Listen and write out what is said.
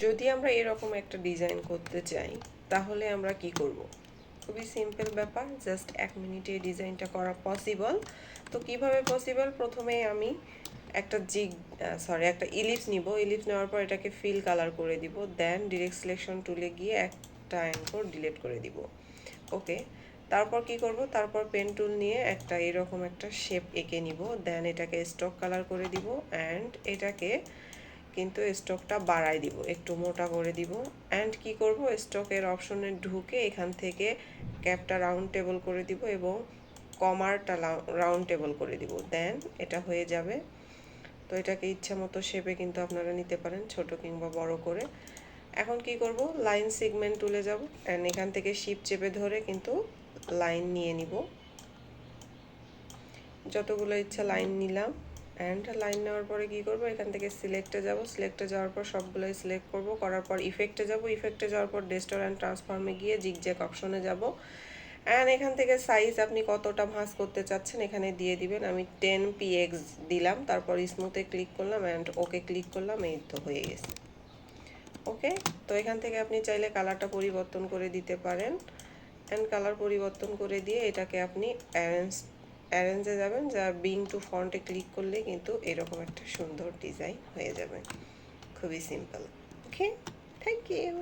যদি আমরা এরকম একটা ডিজাইন করতে চাই তাহলে আমরা কি করব? খুবই সিম্পল ব্যাপার, জাস্ট 1 মিনিটে এই ডিজাইনটা করা পসিবল। তো কিভাবে পসিবল? প্রথমে আমি একটা একটা ইলিপস নিব। ইলিপস নেওয়ার পর এটাকে ফিল কালার করে দিব, দেন ডিরেক্ট সিলেকশন টুলে গিয়ে একটা অ্যাঙ্কর ডিলিট করে দিব। ওকে, তারপর কি করব? তারপর পেন টুল নিয়ে এরকম একটা শেপ এঁকে নিব, দেন এটাকে স্ট্রোক কালার করে দিব অ্যান্ড এটাকে কিন্তু স্ট্রোকটা বাড়াই দিব, একটু মোটা করে দিব। অ্যান্ড কি করব? স্ট্রোকের অপশনে ঢুকে এখান থেকে ক্যাপটা রাউন্ড টেবল করে দিব এবং কমারটা রাউন্ড টেবল করে দিব, দেন এটা হয়ে যাবে। তো এটাকে ইচ্ছা মতো শেপে কিন্তু আপনারা নিতে পারেন, ছোট কিংবা বড় করে। এখন কি করব? লাইন সেগমেন্ট টুলে যাব অ্যান্ড এখান থেকে শিপ চেপে ধরে কিন্তু লাইন নিয়ে নিব। যতগুলো ইচ্ছা লাইন নিলাম অ্যান্ড লাইন নেওয়ার পরে কি করব? এখান থেকে সিলেক্টে যাব, সিলেক্টে যাওয়ার পর সবগুলোই সিলেক্ট করব, করার পর ইফেক্টে যাব, ইফেক্টে যাওয়ার পর ডিস্টর অ্যান্ড ট্রান্সফর্মে গিয়ে জিগজ্যাগ অপশনে যাব অ্যান্ড এখান থেকে সাইজ আপনি কতটা ভাঁজ করতে চাচ্ছেন এখানে দিয়ে দিবেন। আমি 10px দিলাম, তারপর স্মুথে ক্লিক করলাম অ্যান্ড ওকে ক্লিক করলাম, এই তো হয়ে গেছে। ওকে, তো এখান থেকে আপনি চাইলে কালারটা পরিবর্তন করে দিতে পারেন অ্যান্ড কালার পরিবর্তন করে দিয়ে এটাকে আপনি অ্যারেঞ্জে যাবেন, যা বিং টু ফন্টে ক্লিক করলে কিন্তু এরকম একটা সুন্দর ডিজাইন হয়ে যাবে। খুবই সিম্পল। Okay, thank you.